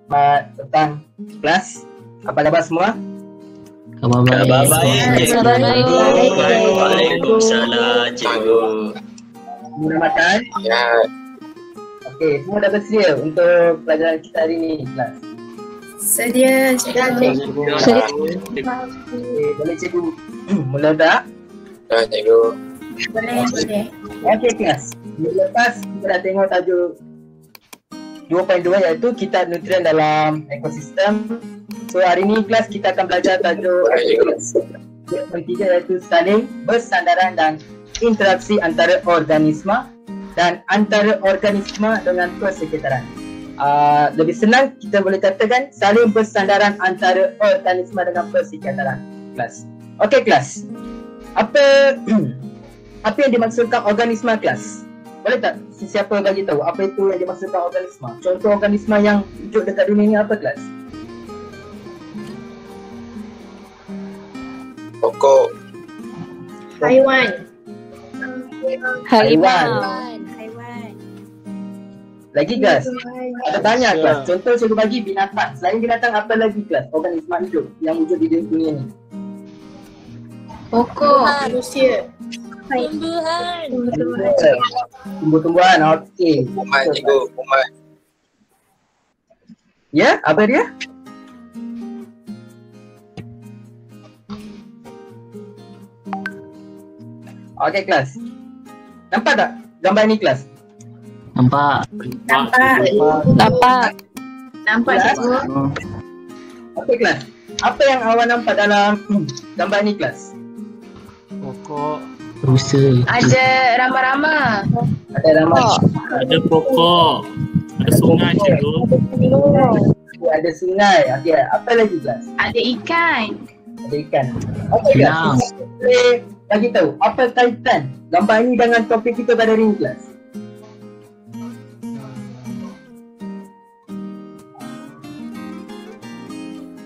Selamat petang kelas. Apa kabar semua? Kabar baik. Kabar baik. Waalaikumsalam, cikgu. Semua dah makan? Ya, Okey, semua dah bersedia untuk pelajaran kita hari ini kelas. Sedia, cikgu. Okey, boleh cikgu mula tak? dah cikgu. Boleh. Okey kelas. Minggu lepas kita dah tengok tajuk 2.2 iaitu kitab nutrien dalam ekosistem. So hari ni kelas kita akan belajar tajuk 2.3 iaitu saling bersandaran dan interaksi antara organisma dan antara organisme dengan persekitaran. Lebih senang kita boleh katakan saling bersandaran antara organisme dengan persekitaran kelas. Okey kelas. Apa yang dimaksudkan organisme kelas? Boleh tak siapa bagi tahu apa itu yang dimaksudkan organisme? Contoh organisme yang wujud dekat dunia ni apa kelas? Pokok. Haiwan. Lagi kelas? Ada banyak kelas. Contoh cikgu bagi binatang. Selain binatang apa lagi kelas? Organisme hidup yang wujud di dunia ni. Pokok. Manusia. Tumbuh-tumbuhan. Okey. Umat cikgu, umat. Ya, apa dia? Okey kelas. Nampak tak gambar ni kelas? Nampak. Nampak, cikgu. Okey kelas. Apa yang awak nampak dalam gambar ni kelas? Pokok, Rusa. Ada rama-rama. Ada nama. ada pokok, ada sungai cikgu. Ada sungai. Okey, apa lagi kelas? Ada ikan. Ada ikan. Okey Senang. kelas. Boleh bagi tahu apa kaitan gambar ini dengan topik kita pada hari ini kelas?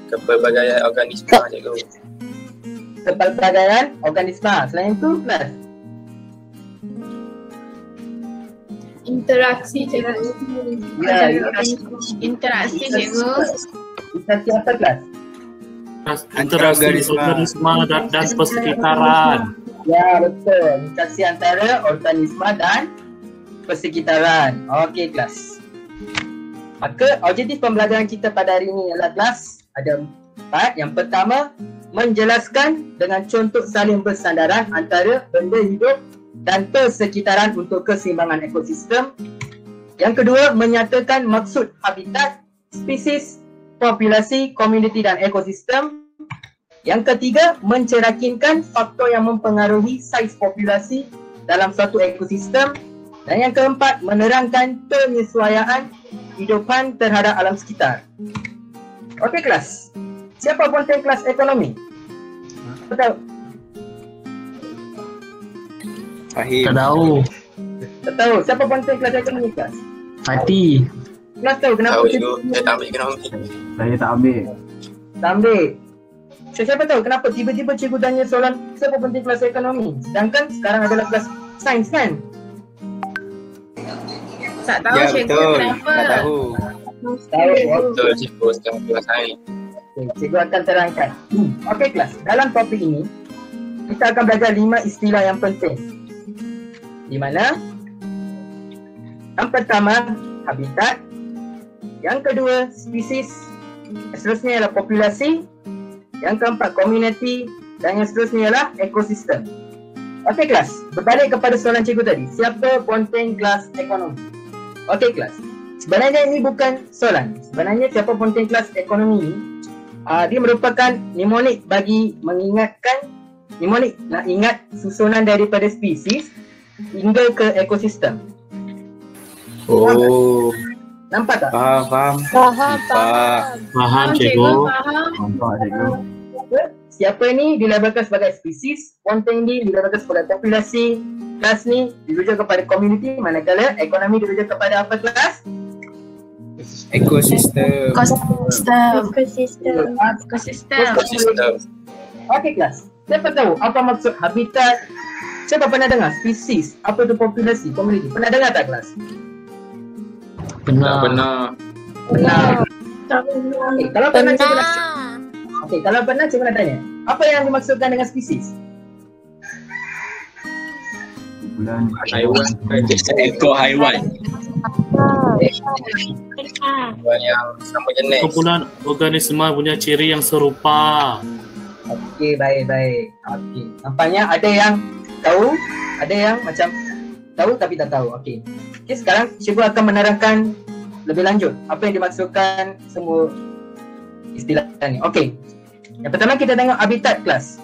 Kepelbagaian organisma cikgu. Kepelbagaian organisme. Selain itu kelas. Interaksi, cikgu. Ya, Interaksi, cikgu. interaksi apa kelas? Interaksi organisme dan persekitaran. Ya, betul. Interaksi antara organisme dan persekitaran. Okey kelas. Maka objektif pembelajaran kita pada hari ini adalah kelas ada 4. Yang pertama, menjelaskan dengan contoh saling bersandaran antara benda hidup dan persekitaran untuk keseimbangan ekosistem. Yang kedua, menyatakan maksud habitat, spesies, populasi, komuniti dan ekosistem. Yang ketiga, mencerakinkan faktor yang mempengaruhi saiz populasi dalam suatu ekosistem. Dan yang keempat, menerangkan penyesuaian hidupan terhadap alam sekitar. Okey kelas. Siapa ponteng kelas ekonomi? Betul. Tak tahu. Tak tahu. Siapa ponteng kelas ekonomi kelas? Hati. Kelas tahu kenapa Tahu cikgu, saya tak ambil ekonomi. Saya tak ambil. tak ambil. So, siapa tahu kenapa tiba-tiba cikgu tanya soalan siapa penting kelas ekonomi? Sedangkan sekarang adalah kelas sains kan? Tak tahu, Ya cikgu, betul, kenapa. tak tahu. Tahu. Betul cikgu, sekarang kelas sains. Okay, cikgu akan terangkan. Okey kelas, dalam topik ini kita akan belajar 5 istilah yang penting. Di mana? Yang pertama, habitat. Yang kedua, spesies. Yang seterusnya ialah populasi. Yang keempat, komuniti. Dan yang seterusnya ialah ekosistem. Okey kelas, berbalik kepada soalan cikgu tadi. Siapa ponteng kelas ekonomi? Okey kelas, sebenarnya ini bukan soalan. Sebenarnya siapa ponteng kelas ekonomi ni dia merupakan mnemonik bagi mengingatkan, mnemonik nak ingat susunan daripada spesies hingga ke ekosistem. Oh, Nampak tak? faham. Faham cikgu. Faham. Nampak cikgu. Siapa ni dilabelkan sebagai spesies, ponteng ni dilabelkan sebagai populasi, kelas ni dirujuk kepada komuniti, manakala ekonomi dirujuk kepada apa kelas? Ekosistem. Ekosistem. Okey kelas, siapa tahu apa maksud habitat? Siapa pernah dengar spesies? Apa tu populasi, komuniti? Pernah dengar tak kelas? Tak Benar. benar. Pernah. Okay, kalau pernah cikgu nak kalau pernah cikgu nak tanya, apa yang dimaksudkan dengan spesies? Bulan Haiwan. Ekor haiwan. Haiwan yang sama jenis. Kumpulan organisma punya ciri yang serupa. Okey, baik. Okey. Nampaknya ada yang tahu, ada yang macam tahu tapi tak tahu. Okey. Okey, sekarang cikgu akan menerangkan lebih lanjut apa yang dimaksudkan semua istilah ni. Okey. Yang pertama kita tengok habitat kelas.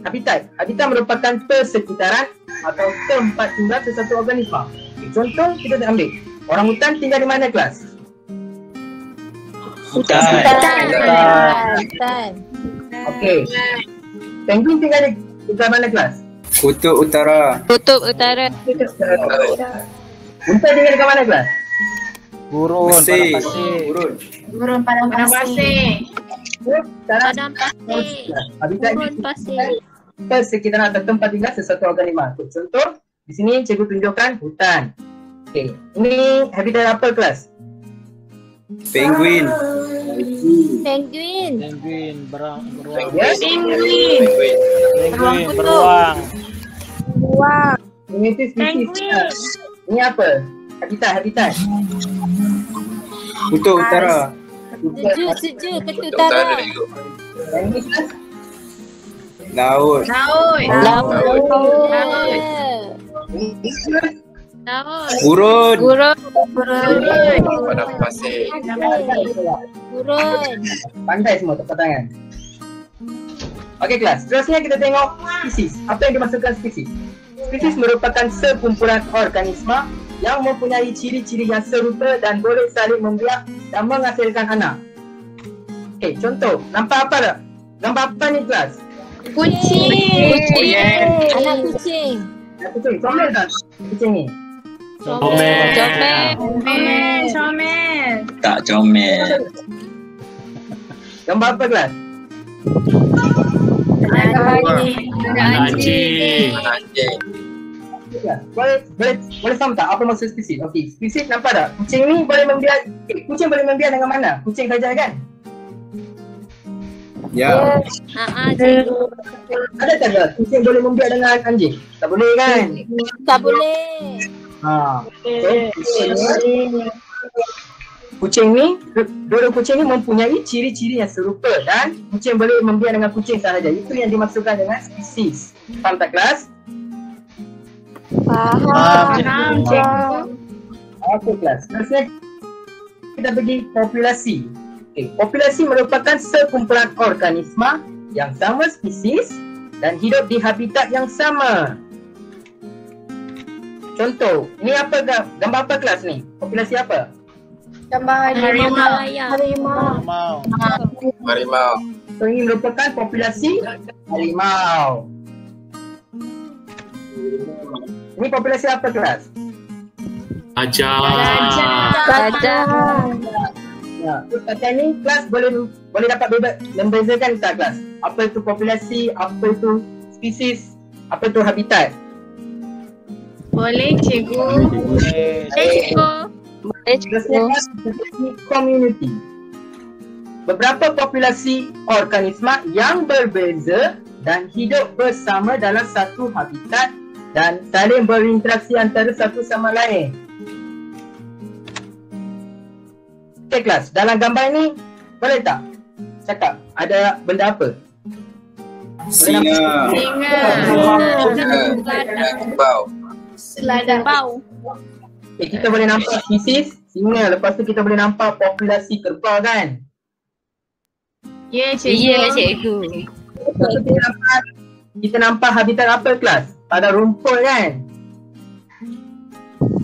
Habitat merupakan persekitaran atau tempat tinggal sesuatu organisma. Okay, contoh kita ambil orang hutan tinggal di mana kelas? Hutan. Okey. Penguin tinggal di mana kelas? Kutub Utara. Utara. Unta tinggal di mana kelas? Mesir. Burung padang pasir. Sekarang habitat persekitaran atau tempat tinggal sesuatu organisma. Contoh di sini cikgu tunjukkan hutan. Okey, ini habitat apa kelas? Penguin. Penguin. Beruang. Ini spesies. Ini apa? Habitat. Kutub Utara. Sejuk ke Utara utara. juga. Ini kelas Laut. Gurun. Padang pasir. pandai semua tepuk tangan. Okey kelas, seterusnya kita tengok spesies. Apa yang dimaksudkan spesies? Spesies merupakan sekumpulan organisma yang mempunyai ciri-ciri yang serupa dan boleh saling membiak dan menghasilkan anak. Okey, contoh, nampak apa tak? Nampak apa ni kelas? Kucing. Anak kucing, comel tak kucing ni? Comel. Tak comel. Gambar apa kelas? Anjing. Anjing. Boleh faham tak apa maksud spesies? Okey, spesies nampak tak? Kucing ni boleh membiak, kucing boleh membiak dengan mana? Kucing saja kan? Ya. Ada tak kelas? Kucing boleh membiak dengan anjing? Tak boleh kan? Tak boleh. Kucing ni, dua kucing ni mempunyai ciri-ciri yang serupa dan kucing boleh membiak dengan kucing sahaja. Itu yang dimaksudkan dengan spesies. Faham tak kelas? Faham, cikgu. Okey kelas. Seterusnya kita pergi populasi. Okay. Populasi merupakan sekumpulan organisma yang sama spesies dan hidup di habitat yang sama. Contoh, ini apa gambar apa kelas ni? Populasi apa? Gambar harimau. Harimau. So ini merupakan populasi harimau. Ini populasi apa kelas? Gajah. Ya, kata ni kelas boleh dapat membezakan tak kelas? Apa itu populasi, apa itu spesies, apa itu habitat? Boleh, cikgu. Seterusnya community. Beberapa populasi organisma yang berbeza dan hidup bersama dalam satu habitat dan saling berinteraksi antara satu sama lain. Okey kelas, dalam gambar ni boleh tak cakap ada benda apa? Singa. Kerbau. Seladang. Okay, kita boleh nampak spesies singa, lepas tu kita boleh nampak populasi kerbau kan? Ya, cikgu. Lepas tu kita nampak habitat apa kelas? Pada rumput kan?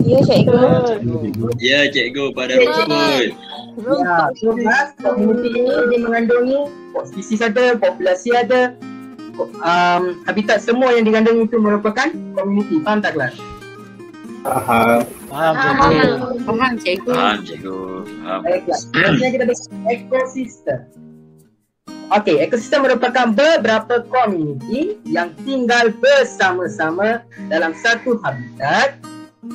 Ya, cikgu. Ya, cikgu, pada rumput. Ya, so kelas community ini dia mengandungi spesies ada, populasi ada, habitat semua yang digandungi itu merupakan community. Faham tak kelas? Faham. Faham, cikgu. Faham, cikgu. Faham. Baik kelas. Selanjutnya kita tengok ekosistem. Okey, ekosistem merupakan beberapa community yang tinggal bersama-sama dalam satu habitat,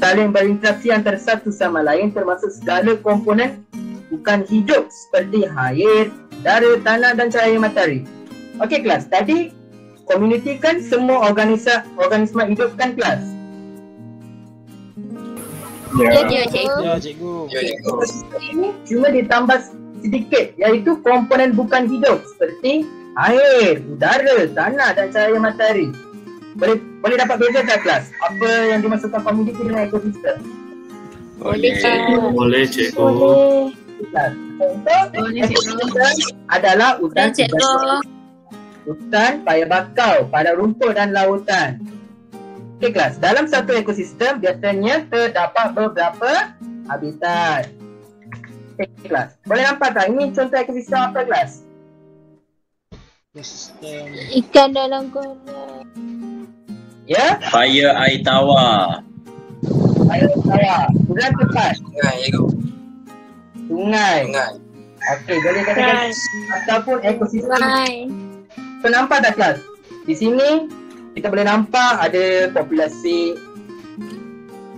saling berinteraksi antara satu sama lain termasuk segala komponen bukan hidup seperti air, udara, tanah dan cahaya matahari. Okey kelas, tadi komuniti kan semua organisma hidup kan kelas? Ya, cikgu. Ya, cikgu. Ini cuma ditambah sedikit, iaitu komponen bukan hidup seperti air, udara, tanah dan cahaya matahari. Boleh dapat beza tak kelas? Apa yang dimasukkan komuniti dengan ekosistem? Boleh, cikgu. Boleh cikgu. Contoh ekosistem adalah hutan, hutan, paya bakau, padang rumput dan lautan. Okey kelas, dalam satu ekosistem biasanya terdapat beberapa habitat. Okey kelas, boleh nampak tak ini contoh ekosistem apa kelas? Ikan dalam kolam. Ya, Fire air tawar. air tawar, bulan tepat, Sungai, cikgu. sungai. Sungai. Okey, boleh katakan ataupun ekosistem. Sungai. So nampak tak kelas? Di sini kita boleh nampak ada populasi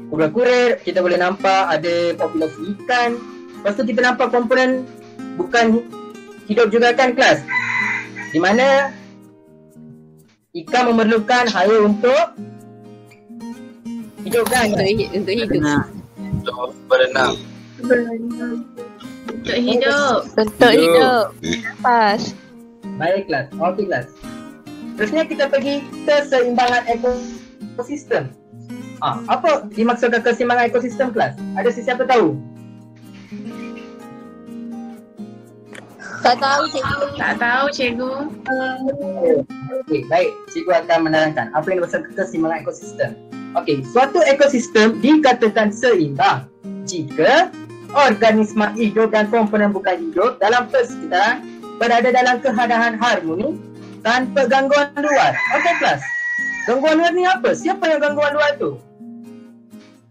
kura-kura, kita boleh nampak ada populasi ikan. Lepas tu kita nampak komponen bukan hidup juga kan kelas? Di mana ikan memerlukan air untuk hidup kan? Untuk hidup. Untuk berenang. Untuk hidup. Untuk hidup. Pas. Baik kelas, okey kelas. Terusnya kita pergi keseimbangan ekosistem. Apa dimaksudkan keseimbangan ekosistem kelas? Ada sesiapa tahu? Tak tahu, cikgu. Tak tahu, cikgu. Okey, baik. Cikgu akan menerangkan apa yang dimaksudkan keseimbangan ekosistem. Okey, suatu ekosistem dikatakan seimbang jika organisma hidup dan komponen bukan hidup dalam persekitaran berada dalam keadaan harmoni tanpa gangguan luar. Okey kelas. Gangguan luar ni apa? Siapa yang gangguan luar tu?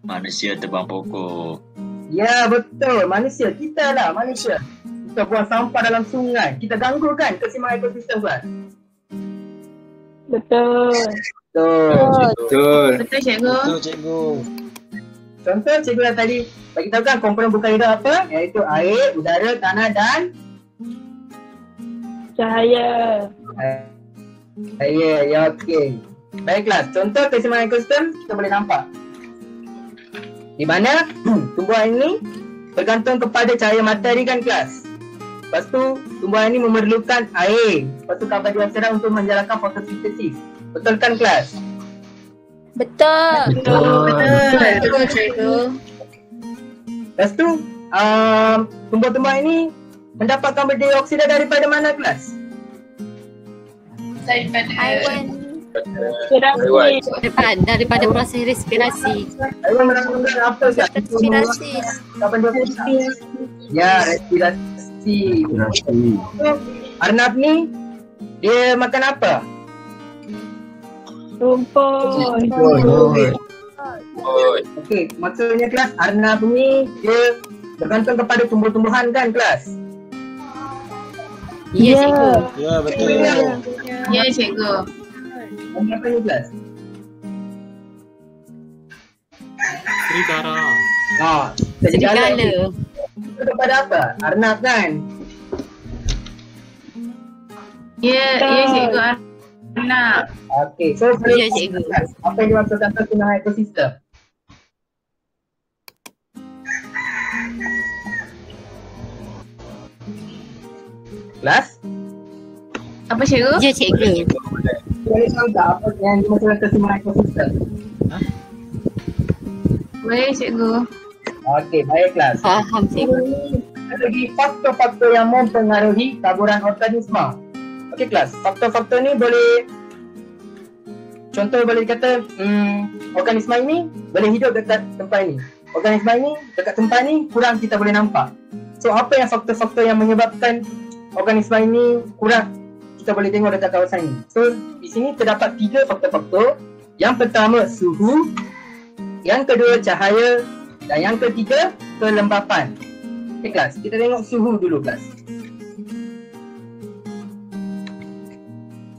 Manusia tebang pokok. Ya, betul. Manusia. Kita lah manusia. Kita buang sampah dalam sungai. Kita ganggu kan keseimbangan ekosistem kelas? Betul. Betul. Betul. Betul, cikgu. Betul, cikgu. Contoh cikgu yang tadi bagi tahu kan komponen bukan hidup apa? Iaitu air, udara, tanah dan Cahaya. ya, okey. Baiklah, contoh keseimbangan ekosistem kita boleh nampak. Di mana tumbuhan ini bergantung kepada cahaya matahari kan kelas. Lepas tu tumbuhan ini memerlukan air. Lepas tu karbon dioksida untuk menjalankan fotosintesis. Betul kan kelas? Betul. Betul, cikgu. Lepas tu tumbuh-tumbuhan ini mendapat karbon dioksida daripada mana kelas? Daripada Haiwan. Haiwan. Daripada proses respirasi. Haiwan melakukan apa kelas? Respirasi. Karbon dioksida. Ya, respirasi. Arnab ni dia makan apa? Rumput. Okey, maksudnya kelas Arnab ni dia bergantung kepada tumbuh-tumbuhan kan kelas? Ya, cikgu. Ya, betul. Ya, cikgu. Apa ni kelas? Serigala. Serigala. Serigala. Itu kepada apa? Arnab kan? Ya, cikgu. Anak. Okey, so Ya, cikgu. apa yang dimaksudkan keseimbangan ekosistem? Kelas? Apa, cikgu? Ya, cikgu. Boleh tahu tak apa yang dimaksudkan keseimbangan ekosistem? Boleh, cikgu. Okey, baik kelas. Faham, cikgu. Ada lagi faktor-faktor yang mempengaruhi taburan organisma. Okey kelas, faktor-faktor ni boleh contoh boleh kata organisma ini boleh hidup dekat tempat ini. Organisma ini dekat tempat ini kurang kita boleh nampak. So apa yang faktor-faktor yang menyebabkan organisma ini kurang kita boleh tengok dekat kawasan ini. So di sini terdapat 3 faktor-faktor. Yang pertama suhu, yang kedua cahaya dan yang ketiga kelembapan. Okay kelas, kita tengok suhu dulu kelas.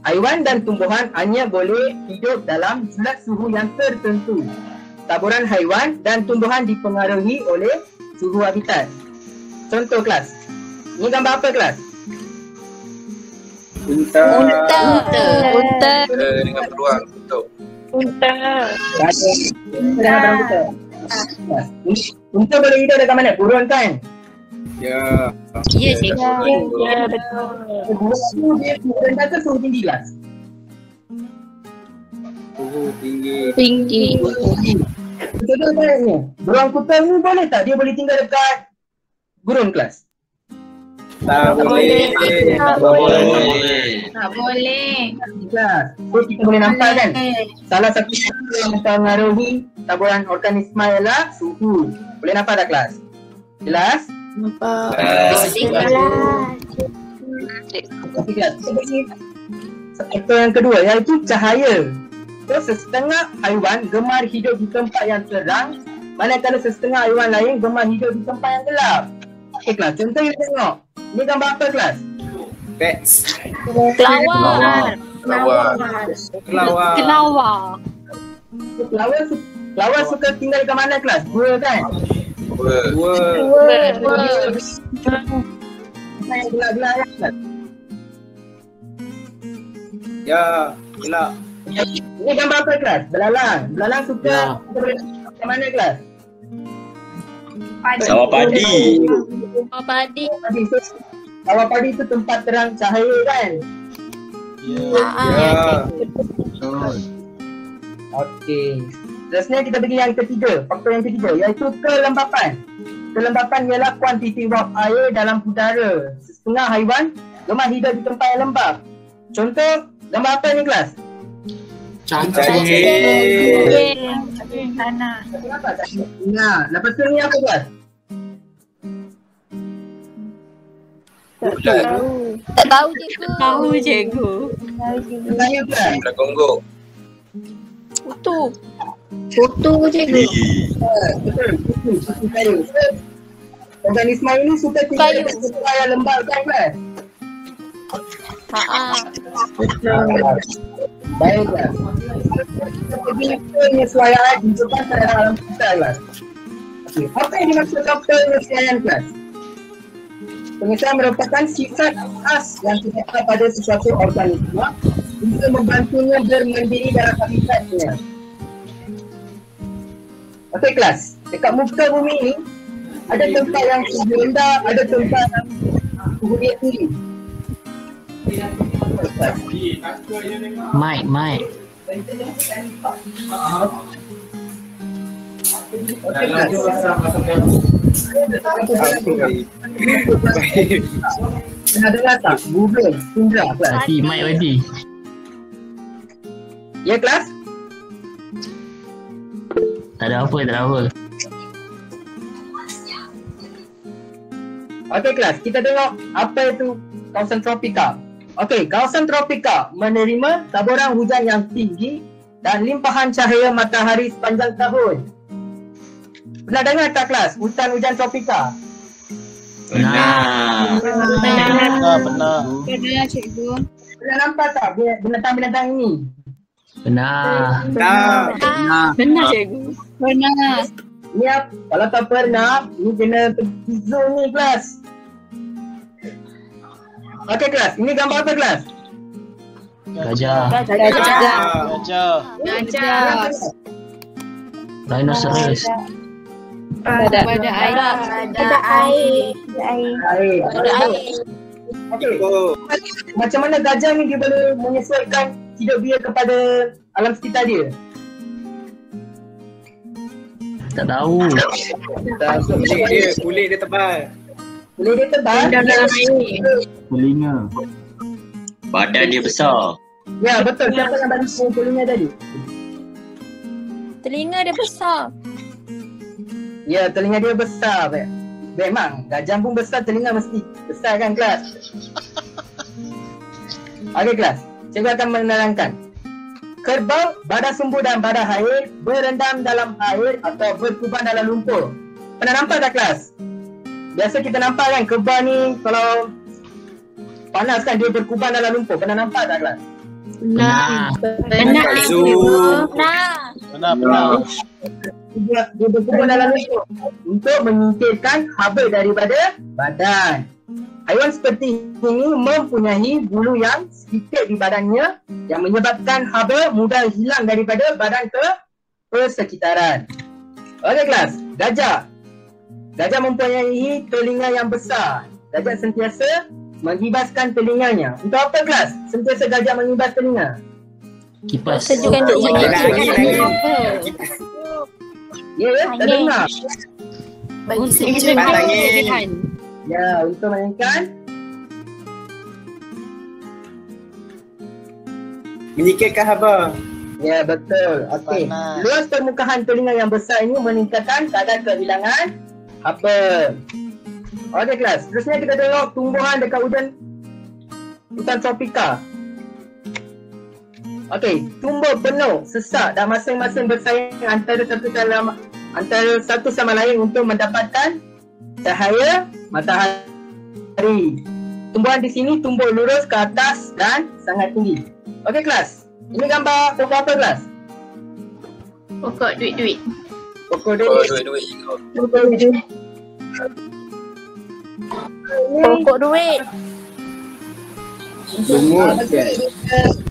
Haiwan dan tumbuhan hanya boleh hidup dalam zat suhu yang tertentu. Taburan haiwan dan tumbuhan dipengaruhi oleh suhu habitat. Contoh kelas. Ni gambar apa kelas? Unta. Unta. Dengan beruang. Betul. Unta. Unta boleh hidup dekat mana? Gurun kan? Ya. Ya, cikgu. Ya, betul. Gurun dia rendah ke suhu tinggi kelas? Suhu tinggi. Tinggi. Betul kan ni? Beruang kutang ni boleh tak? Dia boleh tinggal dekat gurun kelas? Tak boleh. Tak Boleh. Tak boleh. Kelas. So kita boleh nampak kan? Salah satu yang mempengaruhi taburan organisma ialah suhu. Boleh nampak tak kelas? Jelas? Okey kelas. Faktor yang kedua iaitu cahaya. So sesetengah haiwan gemar hidup di tempat yang terang, manakala sesetengah haiwan lain gemar hidup di tempat yang gelap. Okey kelas, contoh kita tengok. Ni gambar apa kelas? Pets. Kelawar. Kelawar. Kelawar. Kelawar suka tinggal dekat mana kelas? Dua kan? Dua. Yang gelap-gelap kan kelas? Ya. Gelap. Ni gambar apa kelas? Belalang. Belalang suka dekat mana kelas? Sawah padi. Padi. Padi. Sawah padi tu tempat terang cahaya kan? Ya. Okey. Seterusnya kita pergi yang ketiga, faktor yang ketiga iaitu kelembapan. Kelembapan ialah kuantiti wap air dalam udara. Setengah haiwan gemar hidup di tempat yang lembap. Contoh, gambar apa ni kelas? Cacing. Tanah. Nah, lepas tu ni apa kelas? Tak tahu cikgu. Tahu cikgu. Tanya kelas. Dah Kongo. Kutu. Kutu cikgu. Betul. Susu kayu. Organisma ini suka tinggal di tempat yang lembap kan kelas? Baiklah. Jadi penyesuaian dibutuhkan terhadap alam kita kelas. Okey, apa yang dimaksudkan penyesuaian kelas? Penyesuaian merupakan sifat khas yang terdapat pada sesuatu organisme untuk membantunya bermandiri dalam habitatnya. Okey kelas, dekat muka bumi ini ada tempat yang suhu rendah, ada tempat yang suhu dia tinggi. Mike. Adalah tak? Google, Indra kelas. Mike ready. Ya kelas? Tak ada apa. Okey kelas, kita tengok apa itu kawasan tropika. Okey, kawasan tropika menerima taburan hujan yang tinggi dan limpahan cahaya matahari sepanjang tahun. Pernah dengar tak kelas hutan hujan tropika? Benar. Pernah cikgu. Pernah nampak tak binatang-binatang ini? Benar. Benar cikgu. Pernah. Ni kalau tak pernah, ni kena pergi zoo ni kelas. Okey kelas, ini gambar apa kelas? Gajah. Gajah. Rhinoceros. Ada air. Okey. Macam mana gajah ni dia boleh menyesuaikan hidup dia kepada alam sekitar dia? Tak tahu. Kulit dia tebal. Kulit dia tebal. Telinga. Badan dia besar. Ya betul, siapa yang bagi telinga tadi? Telinga dia besar. Ya, telinga dia besar. Memang, gajah pun besar, telinga mesti besar kan kelas? Okey kelas, cikgu akan menerangkan. Kerbau, badan sumbu dan badan air berendam dalam air atau berkuban dalam lumpur. Pernah nampak tak kelas? Biasa kita nampak kan kerbau ni kalau panas kan dia berkuban dalam lumpur. Pernah nampak tak kelas? Benar. Benar cikgu. Benar. dia berkumpul dalam leher untuk menyingkirkan haba daripada badan. Haiwan seperti ini mempunyai bulu yang sedikit di badannya yang menyebabkan haba mudah hilang daripada badan ke persekitaran. Okey kelas, gajah. Gajah mempunyai telinga yang besar. Gajah sentiasa menghibaskan telinganya. Untuk apa kelas? Sentiasa gajah menghibas telinga. Kipas. Sejukkan duk Lagi. Ya, tak dengar. Bagi Kita Angin. Ya, untuk mainkan Menyingkirkan haba. ya, betul. Okey. Panas. Luas permukaan telinga yang besar ini meningkatkan kadar kehilangan haba. Okey kelas. Seterusnya kita tengok tumbuhan dekat hutan tropika. Okey, tumbuh penuh, sesak dan masing-masing bersaing antara satu sama lain untuk mendapatkan cahaya matahari. Tumbuhan di sini tumbuh lurus ke atas dan sangat tinggi. Okey kelas. Ini gambar pokok apa kelas? Pokok duit-duit. Pokok Oh, duit. duit-duit. pokok duit.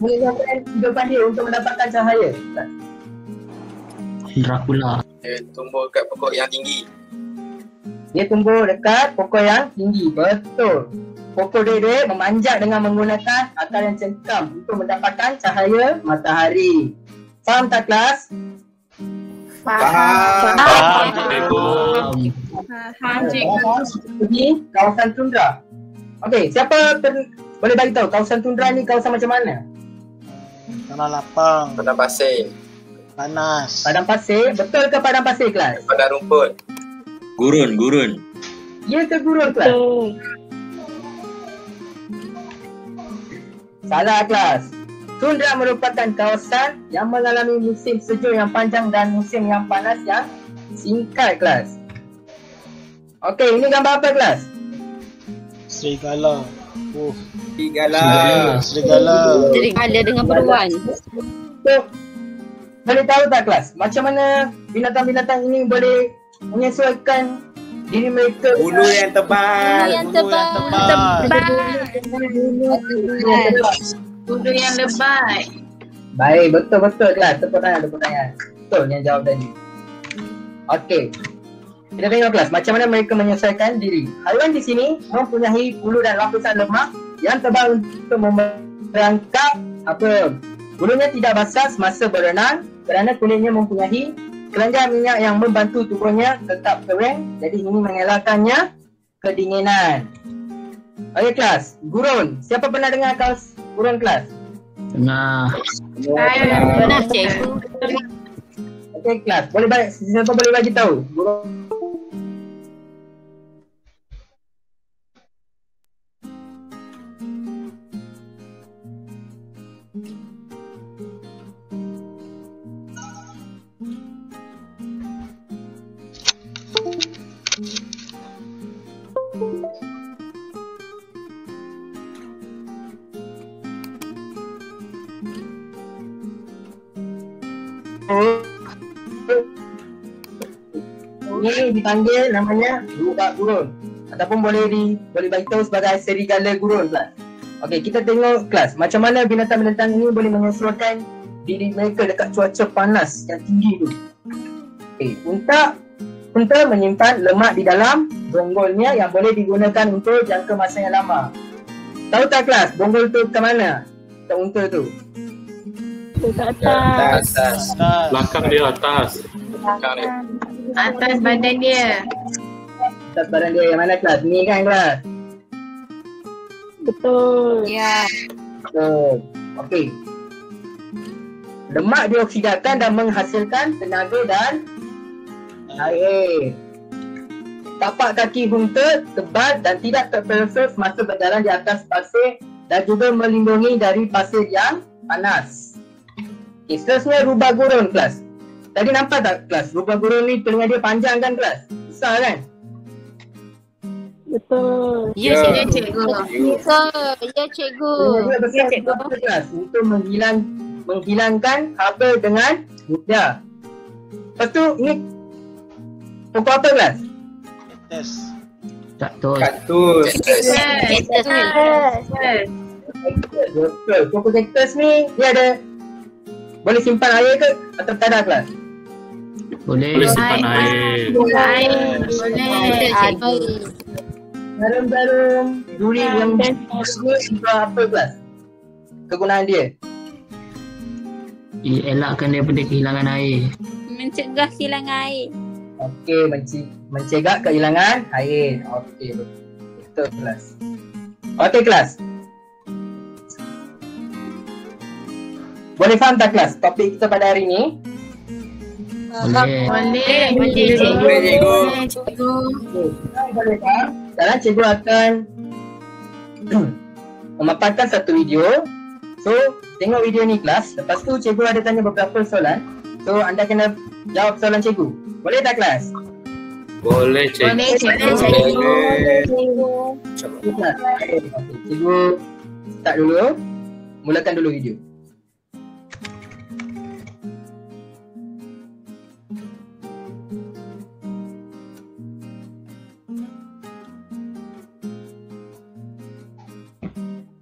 Meninggalkan kehidupan dia untuk mendapatkan cahaya. Dracula. Dia tumbuh kat pokok yang tinggi. Dia tumbuh dekat pokok yang tinggi. Betul. Pokok dede memanjat dengan menggunakan akar yang cengkam untuk mendapatkan cahaya matahari. Faham tak kelas? Faham. Faham cikgu. Ini kawasan tundra. Okey, siapa boleh bagi tahu kawasan tundra ni kawasan macam mana? Tanah lapang. Padang pasir. Panas. Padang pasir. Betul ke padang pasir kelas? Padang rumput. Gurun. Ya ke gurun kelas? Salah kelas. Tundra merupakan kawasan yang mengalami musim sejuk yang panjang dan musim yang panas yang singkat kelas. Okey, ini gambar apa kelas? Serigala. Serigala. Serigala. Serigala dengan beruang. So, boleh tahu tak kelas? Macam mana binatang-binatang ini boleh menyesuaikan diri mereka? Bulu yang tebal. Yang tebal. Bulu yang lebat. Baik, betul-betul kelas. Tepuk tangan. Betul yang jawab tadi. Okey. Kita tengok kelas, macam mana mereka menyesuaikan diri. Haiwan di sini mempunyai bulu dan lapisan lemak yang tebal untuk merangkap bulunya tidak basah semasa berenang kerana kulitnya mempunyai kelenjar minyak yang membantu tubuhnya tetap kering, jadi ini mengelakkannya kedinginan. Okey kelas, gurun. Siapa pernah dengar kaus gurun kelas? Tengah. Benar cikgu. Okey kelas, siapa boleh bagi tahu? Gurun. Ini dipanggil namanya rubak gurun ataupun boleh bagi tahu sebagai serigala gurun kelas. Okey, kita tengok kelas macam mana binatang-binatang ini boleh menyesuaikan diri mereka dekat cuaca panas yang tinggi tu. Okey, unta menyimpan lemak di dalam bonggolnya yang boleh digunakan untuk jangka masa yang lama. Tahu tak kelas, bonggol tu ke mana? Tak unta tu. Atas. Belakang dia atas. Belakang dia. Atas badan dia. Atas badan dia yang mana kelas? Ni kan kelas? Ya. Okey. Lemak dioksidakan dan menghasilkan tenaga dan air. Tapak kaki unta tebal dan tidak terpeleset semasa berjalan di atas pasir dan juga melindungi dari pasir yang panas. Okay, seterusnya rubah gurun kelas. Tadi nampak tak kelas? Rubah gurun ni telinga dia panjang kan kelas? Besar kan? Ya, ya cikgu. Ya cikgu. Telinga dia besar betul kelas untuk menghilangkan haba dengan mudah. Lepas tu ni pokok apa kelas? Tes. Tak tahu. Kaktus. Betul. Pokok kaktus ni dia ada boleh simpan air ke atau tak ada kelas? Boleh. Boleh simpan air. Boleh. Jarum-jarum duri yang ni juga apa kelas? Kegunaan dia? Elakkan daripada kehilangan air. Mencegah kehilangan air. Okey, mencegah kehilangan air. Okey, betul kelas. Okey kelas. Boleh faham tak kelas topik kita pada hari ni? Boleh. Boleh cikgu. Boleh, cikgu. Boleh faham? Sekarang cikgu akan memaparkan satu video. So, tengok video ni kelas. Lepas tu cikgu ada tanya beberapa soalan. So, anda kena jawab soalan cikgu. Boleh tak kelas? Boleh cikgu. Boleh cikgu. Okey, kelas. Okey, cikgu start dulu. Mulakan dulu video.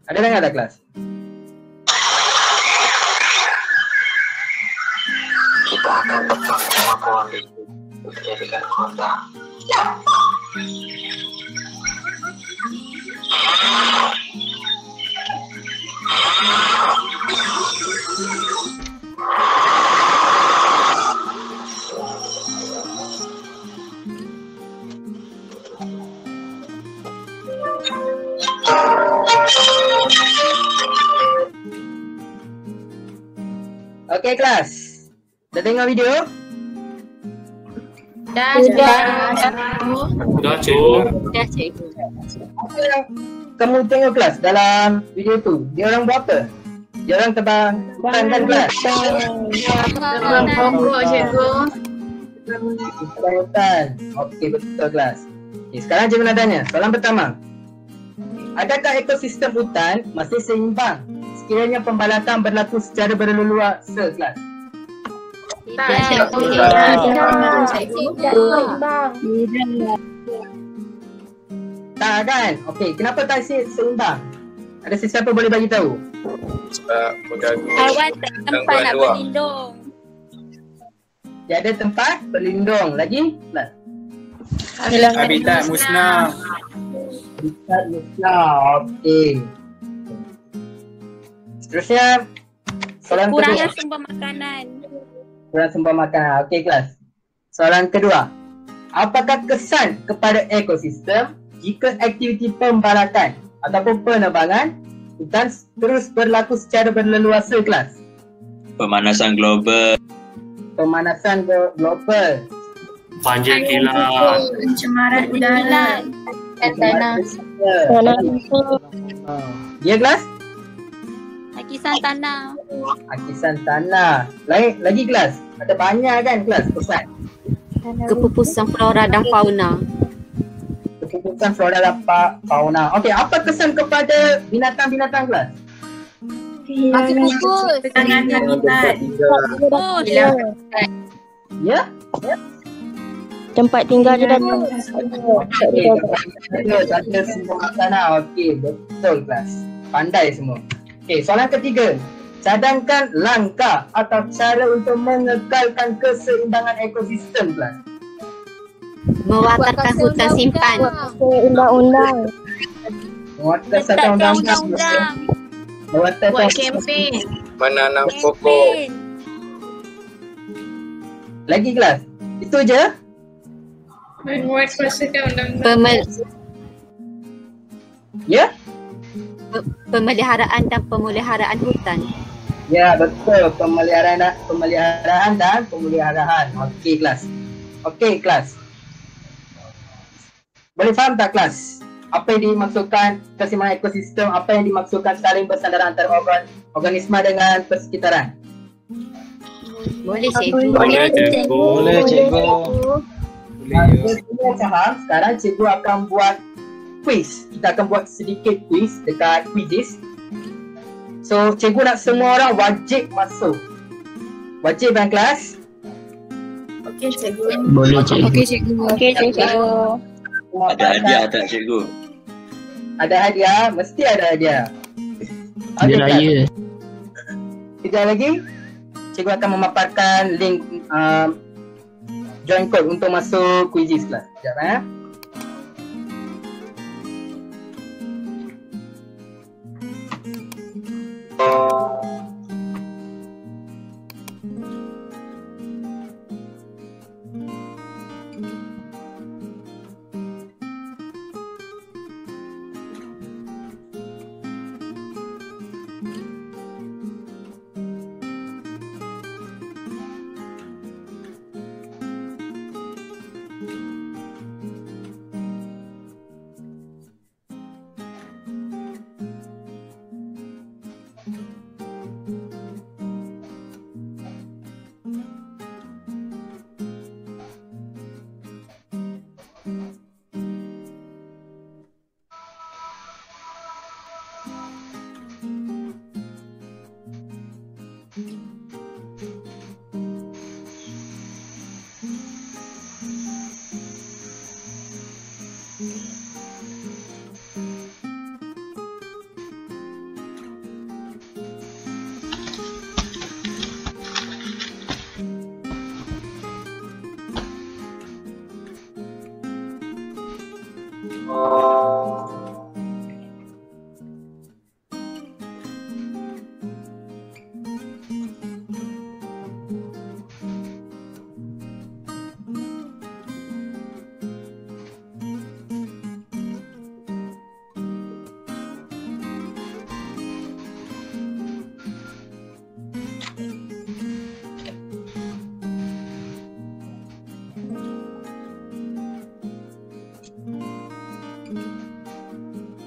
Ada dengar tak kelas? Kita akan bersama pohon itu menjadikan kota. Okey kelas. Dah tengok video? Dah. Dah cikgu. Dah cikgu. Apa yang kamu tengok kelas dalam video tu? Dia orang buat apa? Dia orang tebang hutan kan kelas? Tebang pokok cikgu. Tebang hutan. Okey, betul kelas. Okay, sekarang cikgu nak tanya. Soalan pertama. Adakah ekosistem hutan masih seimbang sekiranya pembalakan berlaku secara berleluasa kelas? Tak cikgu. Tak kan? Okey, kenapa tak seimbang? Ada sesiapa boleh bagi tahu? Sebab mengganggu Awan tak tempat nak luar. berlindung. Tiada tempat berlindung. Lagi? Kelas. Habitat musnah. Habitat musnah. Okey. Seterusnya soalan Kurangnya kedua. sumber makanan. Kurang sumber makanan. Okey kelas. Soalan kedua. Apakah kesan kepada ekosistem jika aktiviti pembalakan ataupun penebangan hutan terus berlaku secara berleluasa kelas? Pemanasan global. Pemanasan global. Banjir kilat. Pencemaran udara. Tanah. Ya kelas? Hakisan tanah. Hakisan tanah. Lain lagi kelas. Ada banyak kan kelas kesan. Kepupusan flora dan fauna. Keputusan flora dan fauna. Okey, apa kesan kepada binatang-binatang kelas? Mati pupus. Kekangan habitat. Oh, Ya? Tempat tinggal dia dah tahu. Okey, ada semua makanan. Okey, betul kelas. Pandai semua. Okey, soalan ketiga. Cadangkan langkah atau cara untuk mengekalkan keseimbangan ekosistem kelas. mewakarkan hutan simpan. Undang-undang. Menguatkan satu undang-undang. Menguatkan Buat kempen. Menanam pokok. lagi kelas. Itu je. Membuat pasukan undang-undang. Ya? Pemeliharaan dan pemeliharaan hutan. Ya, betul. Pemeliharaan dan pemeliharaan. Okey kelas. Okey kelas. Boleh faham tak kelas? Apa yang dimaksudkan keseimbangan ekosistem, apa yang dimaksudkan saling bersandaran antara organisma dengan persekitaran? Boleh cikgu. Boleh cikgu. Boleh cikgu. Cikgu faham. Sekarang cikgu akan buat quiz. Kita akan buat sedikit quiz dekat quizzes. So cikgu nak semua orang wajib masuk. Wajib kan kelas? Okey, cikgu. Boleh cikgu. Okey cikgu. Okey cikgu. Ada hadiah tak cikgu? Ada hadiah, mesti ada hadiah. Dia Okey, raya. Kejap lagi, cikgu akan memaparkan link join code untuk masuk quizzes kelas. Sekejap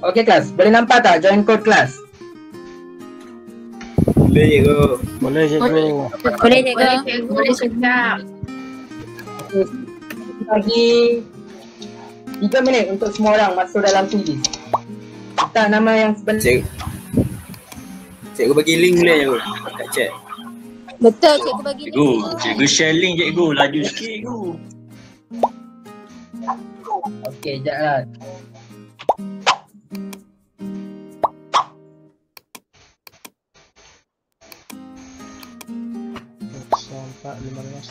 Okey kelas, boleh nampak tak join code kelas? Boleh cikgu. Boleh cikgu. Boleh cikgu. Boleh sekejap. Bagi 3 minit untuk semua orang masuk dalam quiz. Tak nama yang sebenar. Cikgu bagi link boleh cikgu? Tak chat. Betul cikgu bagi Cikgu, cikgu share link cikgu. Laju sikit cikgu. Okey, sekejap lah. Sampai 15.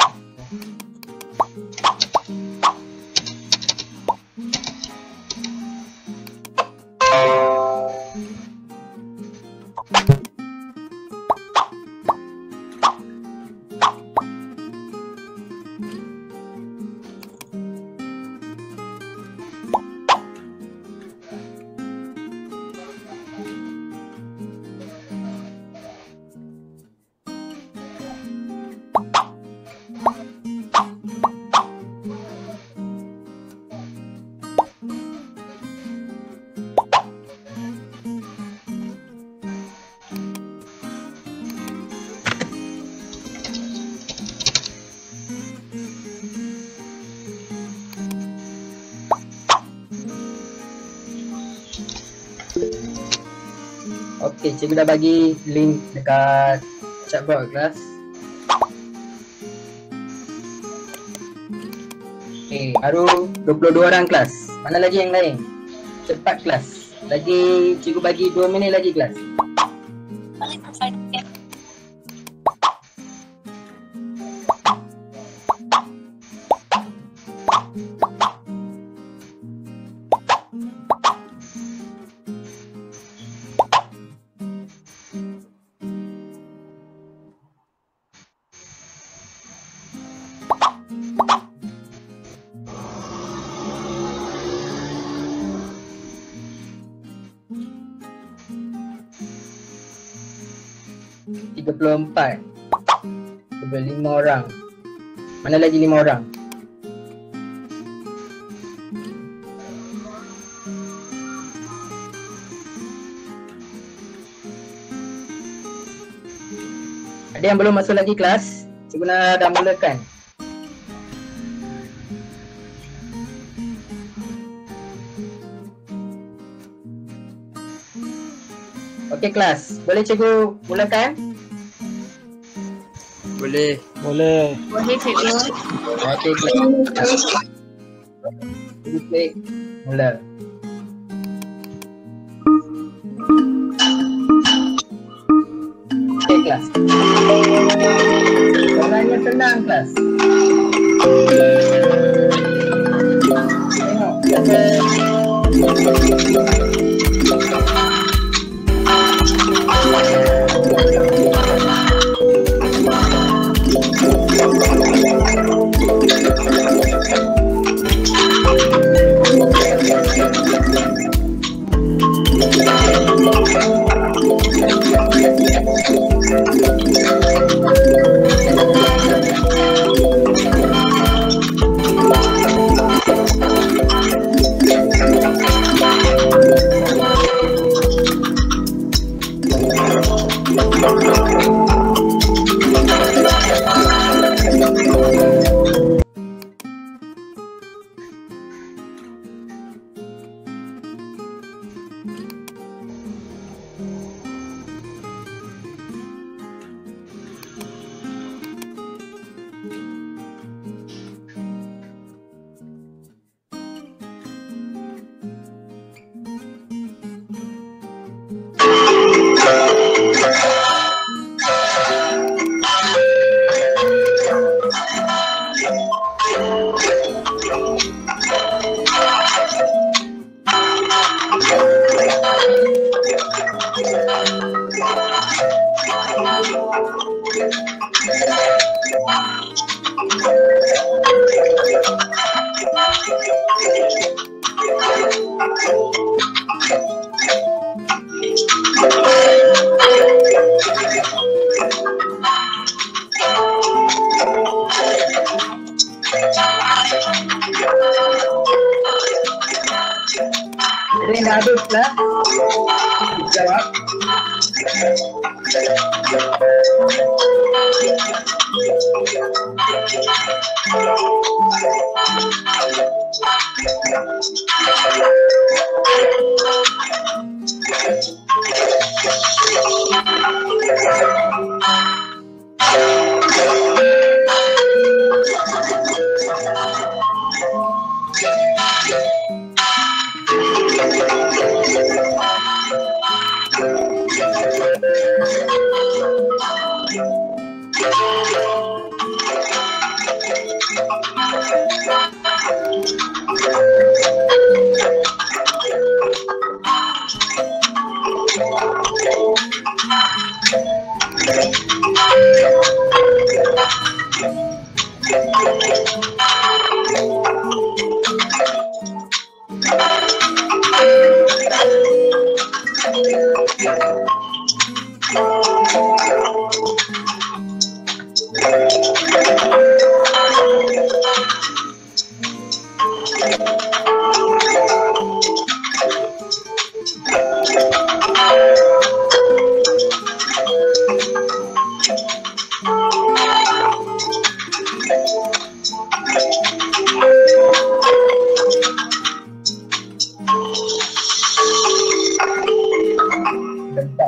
Okey, cikgu dah bagi link dekat chatbot kelas. Okey, baru 22 orang kelas. Mana lagi yang lain? Cepat kelas. Lagi cikgu bagi 2 minit lagi kelas. Empat 5 orang. Mana lagi 5 orang? Ada yang belum masuk lagi kelas? Cikgu nak dah mulakan. Okey kelas, boleh cikgu mulakan? Boleh. Boleh. Boleh cikgu. Okey kelas. Klik. Mula. Okey kelas. Soalannya tenang kelas. Tengok. Ini dah habis lah. Jawab.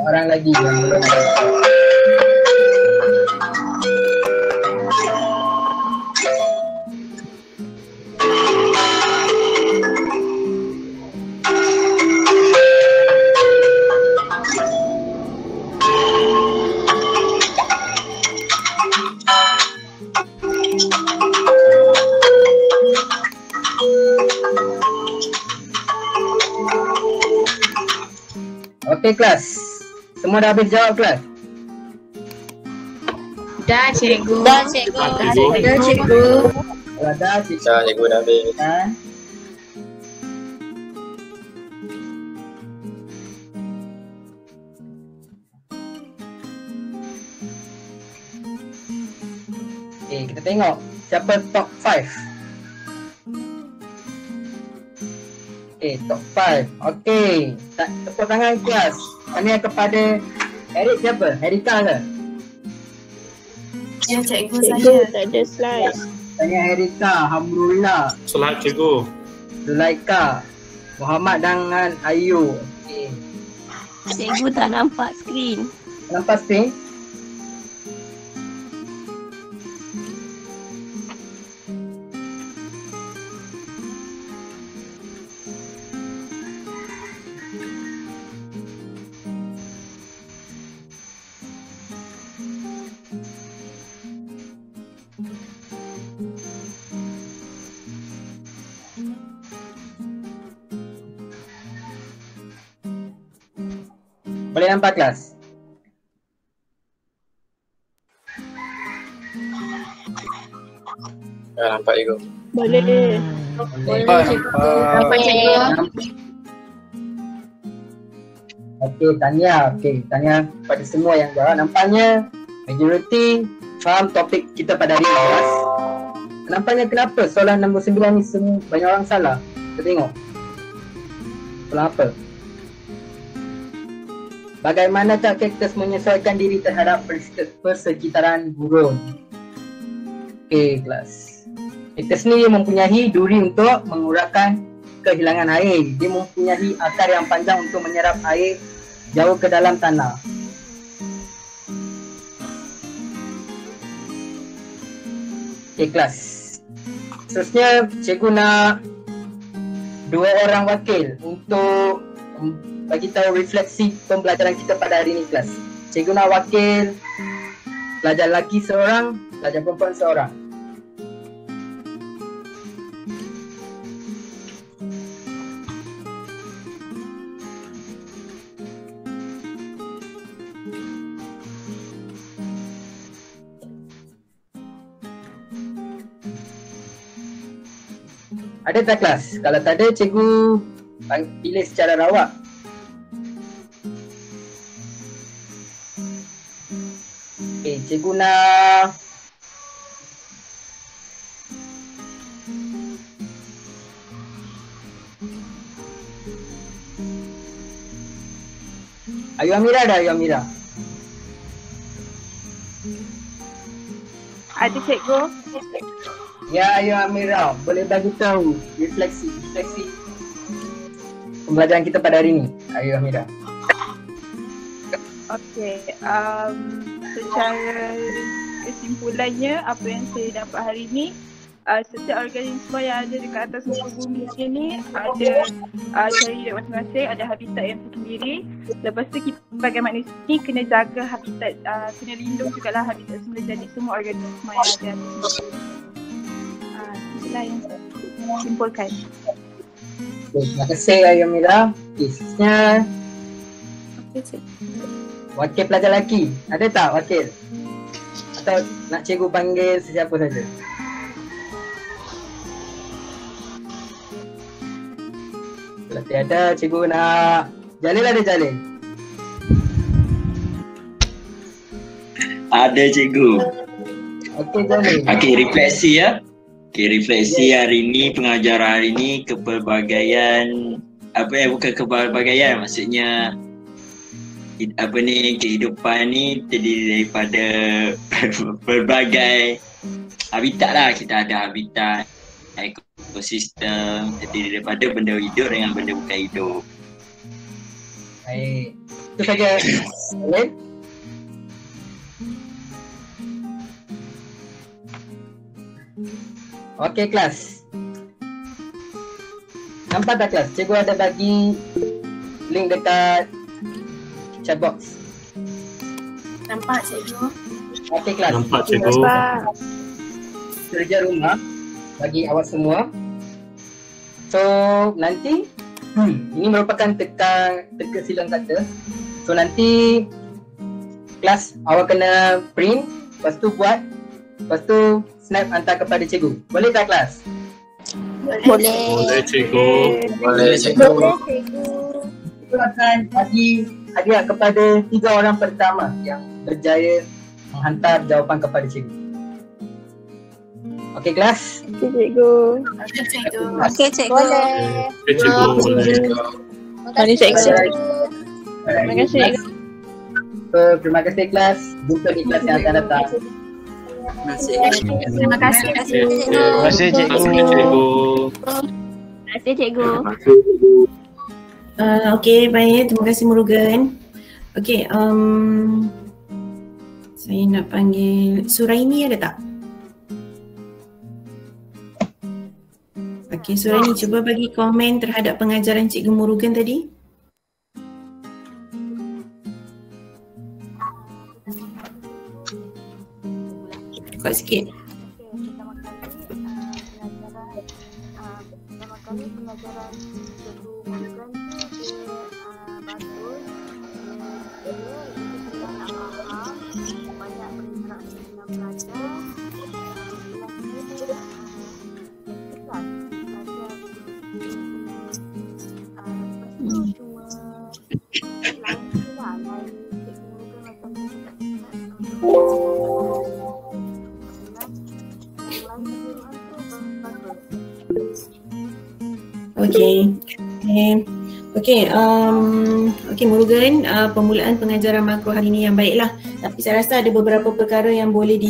Orang lagi yang belum ada. Okey kelas. Semua dah habis jawab kelas? Dah cikgu. Dah cikgu. Dah cikgu. Kalau dah cikgu. Dah cikgu dah habis. Kan? Okay, kita tengok siapa top 5. Okay, top 5. Okay, tepuk tangan kelas. Tanya kepada Eric siapa? Erika ke? Ya cikgu Cikgu saya. tak ada slide. Tanya Erika, Hamrullah, Slide cikgu. Zulaika, Muhammad dengan Ayu. Okay. Cikgu tak nampak skrin. Nampak screen? Boleh nampak kelas? Nampak cikgu. Boleh. Boleh cikgu. Nampak cikgu. Okey, tanya pada semua yang jawab. Nampaknya majoriti faham topik kita pada hari ini, kelas. Nampaknya kenapa soalan nombor 9 ni semua banyak orang salah? Kita tengok. Soalan apa? Bagaimanakah kaktus menyesuaikan diri terhadap persekitaran gurun? Okey, kelas. Kaktus ni mempunyai duri untuk mengurangkan kehilangan air. Dia mempunyai akar yang panjang untuk menyerap air jauh ke dalam tanah. Okey, kelas. Seterusnya, cikgu nak 2 orang wakil untuk bagi tahu refleksi pembelajaran kita pada hari ini, kelas. Cikgu nak wakil pelajar lelaki seorang, pelajar perempuan seorang. Ada tak kelas? Kalau tak ada, cikgu pilih secara rawak. Okay, cikgu nak Ayu Amira ada, Ayu Amira? Ada cikgu. Ya, Ayu Amira, boleh bagi tahu refleksi pembelajaran kita pada hari ini, Ayu Amira. Okey, secara kesimpulannya apa yang saya dapat hari ini, setiap organisma yang ada dekat atas muka bumi ni ada cara hidup masing-masing, ada habitat yang tersendiri. Lepas tu kita sebagai manusia ni kena jaga habitat, kena lindung jugalah habitat semula, jadi semua organisma yang ada atas muka bumi. Itulah yang saya simpulkan. Okay, terima kasih Ayu Amira. Seterusnya wakil pelajar lelaki, ada tak wakil? Atau nak cikgu panggil sesiapa saja? Kalau tiada, cikgu nak Jalil, ada Jalil? Ada cikgu. Okey, Jalil. Okey, refleksi ya. Okey, refleksi hari ni, pengajaran hari ni kepelbagaian, bukan kepelbagaian, maksudnya kehidupan ni terdiri daripada berbagai habitat lah. Kita ada habitat ekosistem, terdiri daripada benda hidup dengan benda bukan hidup. Baik, itu saja. Jalil. Okey, kelas. Nampak tak kelas? Cikgu ada bagi link dekat chat box. Nampak cikgu. Okey, kelas. Nampak cikgu. Kerja rumah bagi awak semua. So, nanti ini merupakan teka silang kata. So, nanti kelas awak kena print, lepas tu buat, lepas tu snap hantar kepada cikgu. Boleh tak kelas? Boleh. Boleh cikgu. Boleh cikgu. Cikgu akan bagi hadiah kepada 3 orang pertama yang berjaya menghantar jawapan kepada cikgu. Okey kelas? Okey cikgu. Okey cikgu. Okey cikgu. Boleh. Okey cikgu, boleh. Terima kasih cikgu. Terima kasih cikgu. So, terima kasih kelas. Jumpa di kelas yang akan datang. Terima kasih. Terima kasih cikgu. Terima kasih cikgu. Terima kasih cikgu. Okey, baik. Terima kasih Murugan. Okey, saya nak panggil Suraini, ada tak? Okey, Suraini cuba bagi komen terhadap pengajaran Cikgu Murugan tadi. Kuat sikit. Pertama kali pengajaran cikgu Murugan tu dia bagus. Okey, Murugan, permulaan pengajaran makro hari ini yang baiklah. Tapi saya rasa ada beberapa perkara yang boleh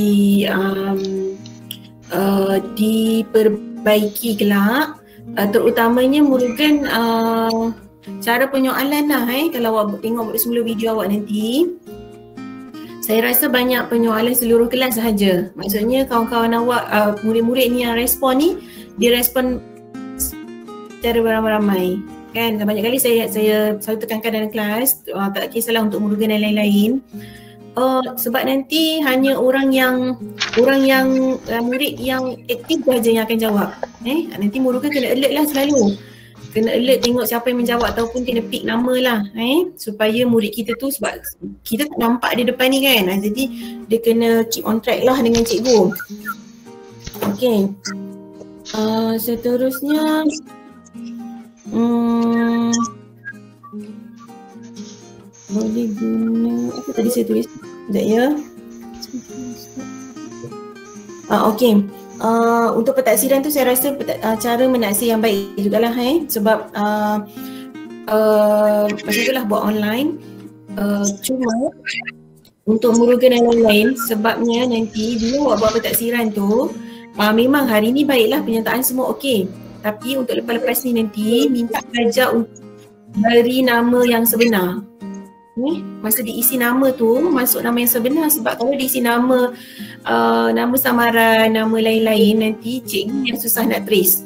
diperbaiki kelak. Terutamanya Murugan cara penyoalan lah kalau awak tengok semula video awak nanti. Saya rasa banyak penyoalan seluruh kelas sahaja. Maksudnya kawan-kawan awak, murid-murid ni yang respon ni, dia respon secara beramai-ramai. Kan banyak kali saya selalu tekankan dalam kelas, tak kisahlah untuk Murugan dan lain-lain. Sebab nanti hanya murid yang aktif saja yang akan jawab. Nanti Murugan kena alert lah selalu. Kena alert tengok siapa yang menjawab ataupun kena pick nama lah supaya murid kita tu, sebab kita tak nampak dia depan ni kan, jadi dia kena keep on track lah dengan cikgu. Okay, seterusnya boleh guna apa tadi saya tulis sekejap ya. Okay. Untuk pentaksiran tu saya rasa cara menaksir yang baik jugalah sebab macam itulah buat online. Cuma untuk Murugan dan lain-lain, sebabnya nanti bila awak buat pentaksiran tu memang hari ni baiklah penyertaan semua okey, tapi untuk lepas-lepas ni nanti minta pelajar untuk beri nama yang sebenar. Masa diisi nama tu masuk nama yang sebenar, sebab kalau diisi nama samaran, nama lain-lain, nanti cikgu yang susah nak trace.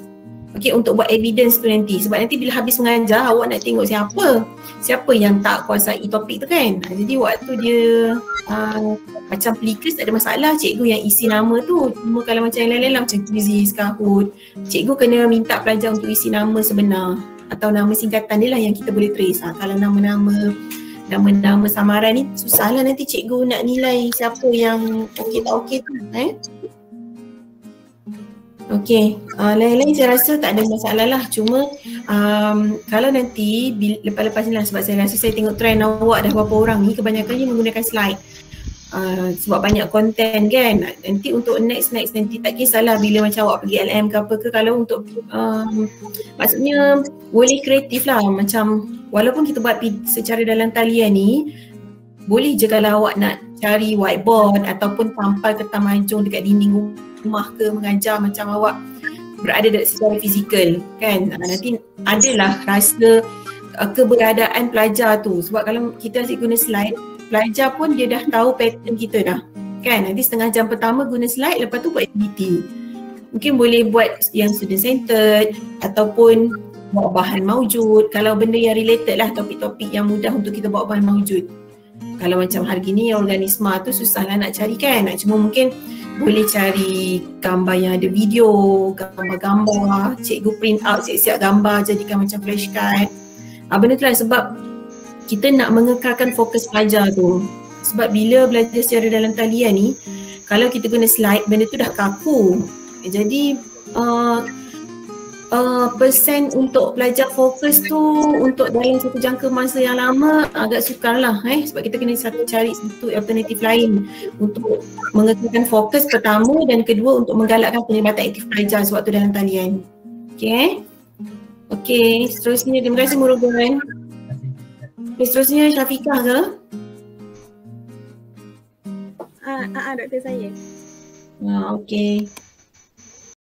Okey, untuk buat evidence tu nanti, sebab nanti bila habis mengajar awak nak tengok siapa yang tak kuasai topik tu kan. Jadi waktu dia macam pelikas tak ada masalah cikgu yang isi nama tu. Cuma kalau macam yang lain-lain lah macam quizzes, Kahoot, cikgu kena minta pelajar untuk isi nama sebenar atau nama singkatan dia lah yang kita boleh trace. Kalau nama-nama samaran ni susahlah nanti cikgu nak nilai siapa yang okey tak okey tu. Okey, lain-lain saya rasa tak ada masalah lah. Cuma kalau nanti lepas-lepas ni lah, sebab saya rasa saya tengok trend awak dah berapa orang ni kebanyakannya menggunakan slide. Sebab banyak konten kan. Nanti untuk next nanti tak kisahlah bila macam awak pergi LM ke apa ke, kalau untuk maksudnya boleh kreatif lah, macam walaupun kita buat secara dalam talian ni, boleh je kalau awak nak cari whiteboard ataupun tampal kertas mancung dekat dinding rumah ke, mengajar macam awak berada secara fizikal kan. Nanti adalah rasa keberadaan pelajar tu, sebab kalau kita asyik guna slide, pelajar pun dia dah tahu pattern kita dah kan. Nanti setengah jam pertama guna slide, lepas tu buat aktiviti. Mungkin boleh buat yang student centered ataupun bawa bahan maujud, kalau benda yang related lah, topik-topik yang mudah untuk kita bawa bahan maujud. Kalau macam hari ni organisma tu susahlah nak cari kan. Cuma mungkin boleh cari gambar yang ada video, gambar-gambar, cikgu print out siap-siap gambar jadikan macam flashcard. Benda tu lah sebab kita nak mengekalkan fokus pelajar tu. Sebab bila belajar secara dalam talian ni, kalau kita guna slide, benda tu dah kaku. Jadi persen untuk pelajar fokus tu untuk dalam satu jangka masa yang lama agak sukar lah sebab kita kena cari satu alternatif lain untuk mengekalkan fokus pertama, dan kedua untuk menggalakkan penglibatan aktif pelajar sewaktu dalam talian. Okey, seterusnya terima kasih Murugan. Seterusnya Syafiqah ke? Doktor saya. Okey.